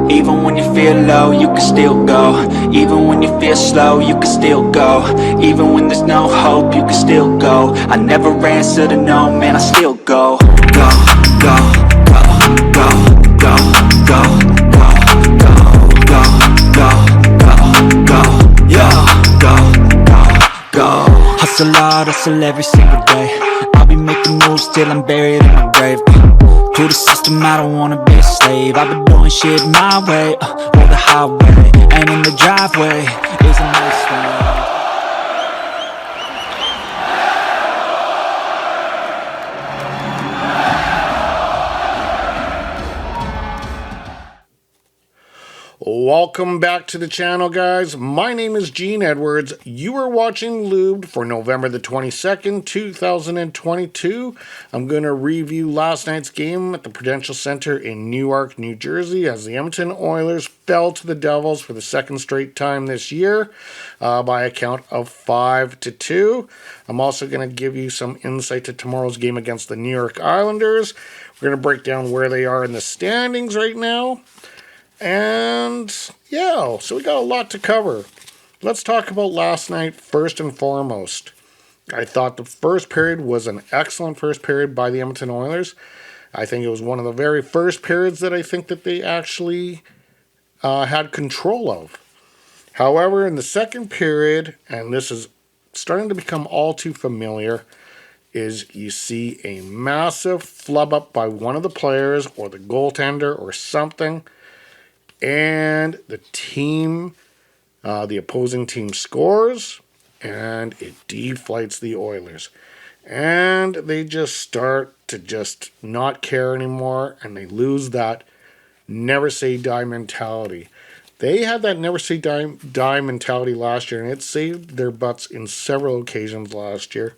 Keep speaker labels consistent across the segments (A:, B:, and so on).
A: Even when you feel low, you can still go. Even when you feel slow, you can still go. Even when there's no hope, you can still go. I never answer to no, man, I still go. Go, go, go, go, go, go, go, go, go, go, go, go, yo, go, go, go. Hustle hard, hustle every single day. I'll be making moves till I'm buried in my grave. To the system, I don't wanna be a slave. I've been doing shit my way, or the highway. And in the driveway is a nice way.
B: Welcome back to the channel, guys. My name is Gene Edwards. You are watching Lubed for November the 22nd, 2022. I'm going to review last night's game at the Prudential Center in Newark, New Jersey, as the Edmonton Oilers fell to the Devils for the second straight time this year by a count of 5-2. I'm also going to give you some insight to tomorrow's game against the New York Islanders. We're going to break down where they are in the standings right now. And yeah, so we got a lot to cover. Let's talk about last night first and foremost. I thought the first period was an excellent first period by the Edmonton Oilers. I think it was one of the very first periods that I think that they actually had control of. However, in the second period, and this is starting to become all too familiar, is you see a massive flub up by one of the players or the goaltender or something. And the team, the opposing team scores, and it deflates the Oilers. And they just start to just not care anymore, and they lose that never say die mentality. They had that never say die mentality last year, and it saved their butts in several occasions last year.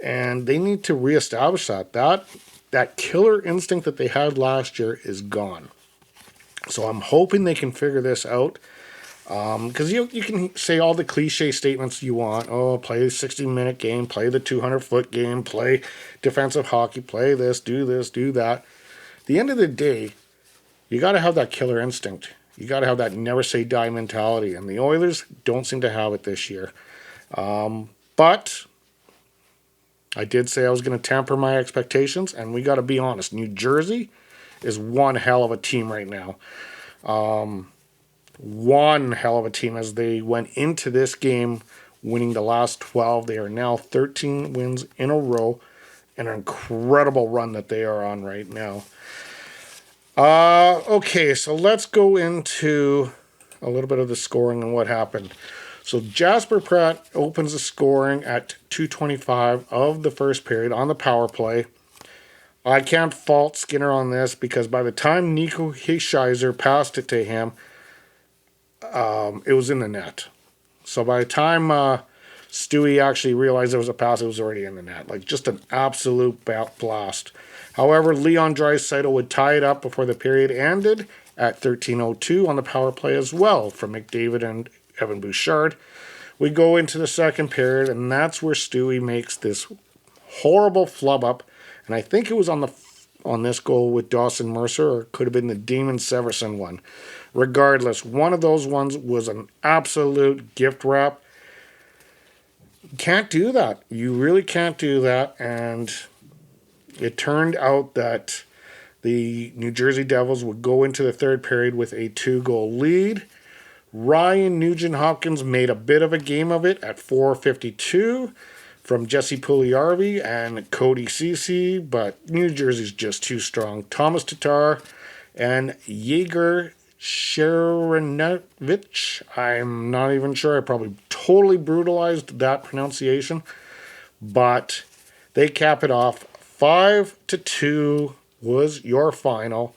B: And they need to reestablish that. That killer instinct that they had last year is gone. So I'm hoping they can figure this out. Because you can say all the cliche statements you want. Oh, play the 60-minute game, play the 200-foot game, play defensive hockey, play this, do that. At the end of the day, you got to have that killer instinct. You got to have that never say die mentality. And the Oilers don't seem to have it this year. But I did say I was going to temper my expectations. And we got to be honest. New Jersey is one hell of a team right now. One hell of a team as they went into this game winning the last 12. They are now 13 wins in a row. An incredible run that they are on right now. Okay, so let's go into a little bit of the scoring and what happened. So Jasper Pratt opens the scoring at 2:25 of the first period on the power play. I can't fault Skinner on this because by the time Nico Hischizer passed it to him, it was in the net. So by the time Stewie actually realized there was a pass, it was already in the net. Like just an absolute blast. However, Leon Draisaitl would tie it up before the period ended at 13:02 on the power play as well from McDavid and Evan Bouchard. We go into the second period, and that's where Stewie makes this horrible flub up. And I think it was on this goal with Dawson Mercer, or it could have been the Damon Severson one. Regardless, one of those ones was an absolute gift wrap. Can't do that. You really can't do that. And it turned out that the New Jersey Devils would go into the third period with a 2-goal lead. Ryan Nugent-Hopkins made a bit of a game of it at 4:52. From Jesse Puljujarvi and Cody Ceci, but New Jersey's just too strong. Thomas Tatar and Yegor Sharanevich. I'm not even sure. I probably totally brutalized that pronunciation. But they cap it off. 5-2 was your final.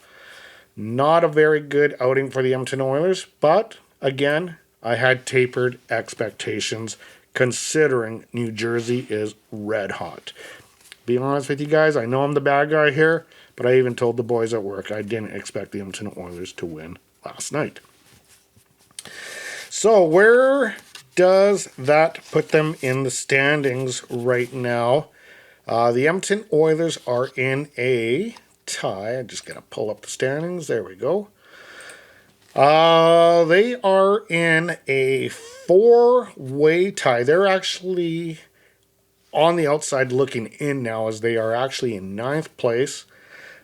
B: Not a very good outing for the Edmonton Oilers, but again, I had tapered expectations considering New Jersey is red hot. Be honest with you guys, I know I'm the bad guy here, but I even told the boys at work I didn't expect the Edmonton Oilers to win last night. So where does that put them in the standings right now? The Edmonton Oilers are in a tie. I just got to pull up the standings. There we go. They are in a four-way tie. They're actually on the outside looking in now, as they are actually in ninth place.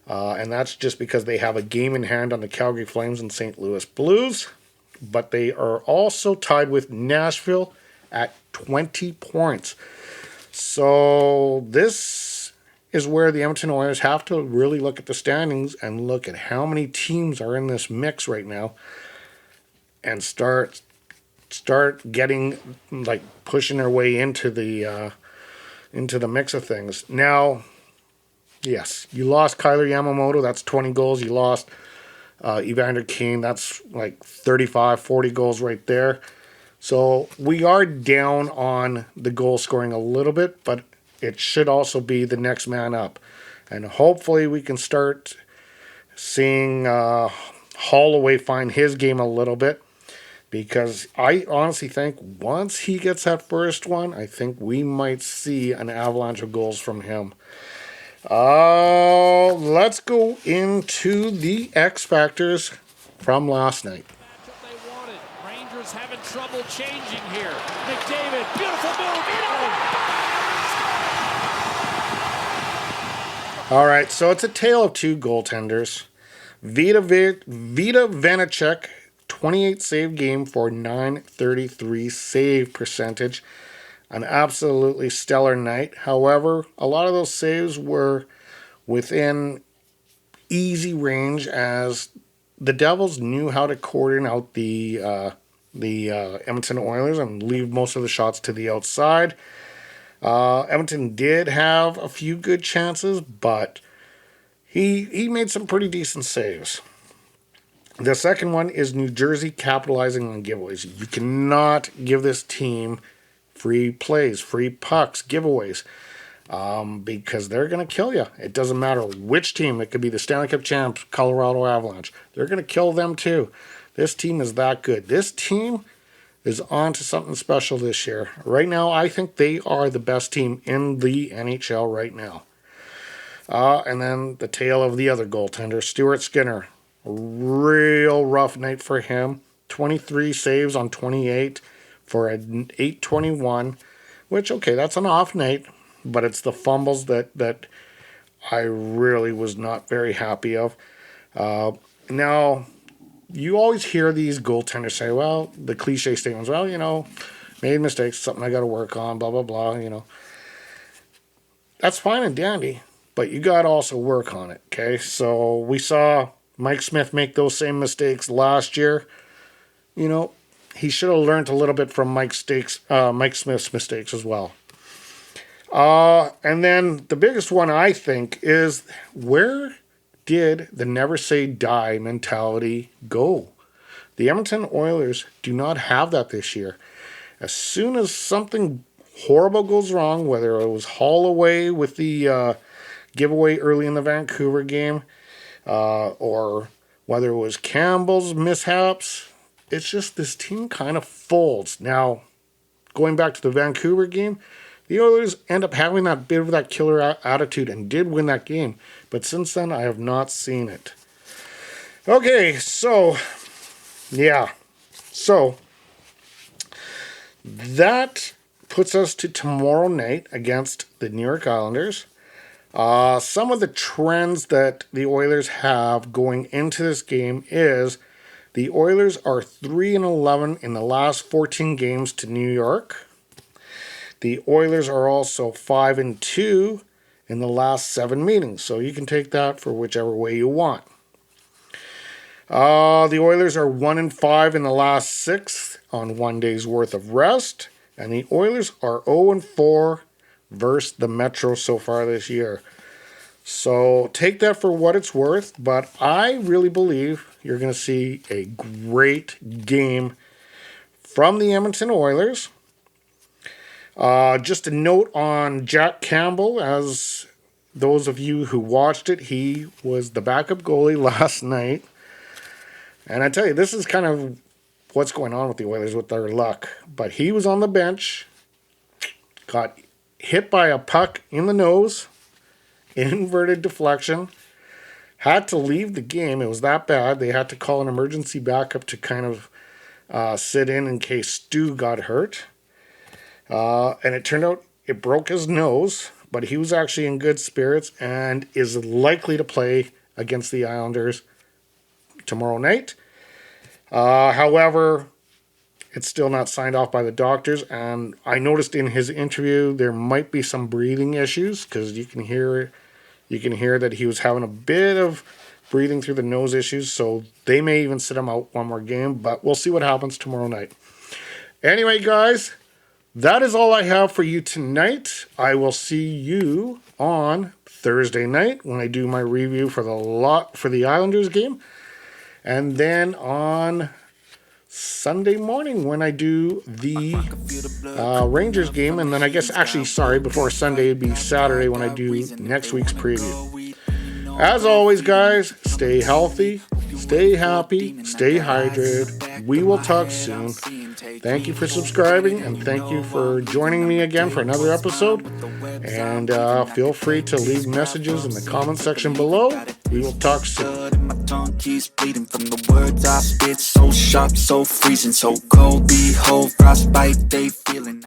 B: And that's just because they have a game in hand on the Calgary Flames and St. Louis Blues. But they are also tied with Nashville at 20 points. So this is where the Edmonton Oilers have to really look at the standings and look at how many teams are in this mix right now, and start getting, like, pushing their way into the mix of things. Now, yes, you lost Kyler Yamamoto. That's 20 goals. You lost Evander Kane. That's like 35, 40 goals right there. So we are down on the goal scoring a little bit, but it should also be the next man up. And hopefully we can start seeing Holloway find his game a little bit, because I honestly think once he gets that first one, I think we might see an avalanche of goals from him. Let's go into the X Factors from last night.
C: They wanted. Rangers having trouble changing here. McDavid, beautiful move.
B: All right, so it's a tale of two goaltenders. Vita Vanacek, 28 save game for .933 save percentage. An absolutely stellar night. However, a lot of those saves were within easy range, as the Devils knew how to cordon out the Edmonton Oilers and leave most of the shots to the outside. Edmonton did have a few good chances, but he made some pretty decent saves. The second one is New Jersey capitalizing on giveaways. You cannot give this team free plays, free pucks, giveaways, because they're going to kill you. It doesn't matter which team. It could be the Stanley Cup champs, Colorado Avalanche. They're going to kill them too. This team is that good. This team is on to something special this year. Right now, I think they are the best team in the NHL right now. And then the tale of the other goaltender, Stuart Skinner. Real rough night for him. 23 saves on 28 for an .821, which, okay, that's an off night, but it's the fumbles that I really was not very happy of. Now, you always hear these goaltenders say, well, the cliche statements, well, made mistakes, something I got to work on, blah, blah, blah, That's fine and dandy, but you got to also work on it, okay? So we saw Mike Smith make those same mistakes last year. He should have learned a little bit from Mike Smith's mistakes as well. And then the biggest one, I think, is, where did the never say die mentality go? The Edmonton Oilers do not have that this year. As soon as something horrible goes wrong, whether it was Holloway with the giveaway early in the Vancouver game, or whether it was Campbell's mishaps, it's just this team kind of folds. Now, going back to the Vancouver game, the Oilers end up having that bit of that killer attitude and did win that game. But since then, I have not seen it. Okay, so, yeah. So, that puts us to tomorrow night against the New York Islanders. Some of the trends that the Oilers have going into this game is the Oilers are 3-11 in the last 14 games to New York. The Oilers are also 5-2 in the last 7 meetings. So you can take that for whichever way you want. The Oilers are 1-5 in the last 6 on 1 day's worth of rest. And the Oilers are 0-4 versus the Metro so far this year. So take that for what it's worth. But I really believe you're going to see a great game from the Edmonton Oilers. Just a note on Jack Campbell, as those of you who watched it, he was the backup goalie last night. And I tell you, this is kind of what's going on with the Oilers with their luck. But he was on the bench, got hit by a puck in the nose, inverted deflection, had to leave the game. It was that bad. They had to call an emergency backup to kind of sit in case Stu got hurt. And it turned out it broke his nose, but he was actually in good spirits and is likely to play against the Islanders tomorrow night. However, it's still not signed off by the doctors, and I noticed in his interview there might be some breathing issues because you can hear that he was having a bit of breathing through the nose issues, so they may even sit him out one more game, but we'll see what happens tomorrow night. Anyway, guys, that is all I have for you tonight. I will see you on Thursday night when I do my review for the Islanders game, and then on Sunday morning when I do the Rangers game, and then I guess before Sunday it'd be Saturday when I do next week's preview. As always, guys, stay healthy, stay happy, stay hydrated. We will talk soon. Thank you for subscribing, and thank you for joining me again for another episode. And feel free to leave messages in the comment section below. We will talk soon.
A: My tongue keeps bleeding from the words I spit. So sharp, so freezing, so cold. Behold, frostbite, they feeling.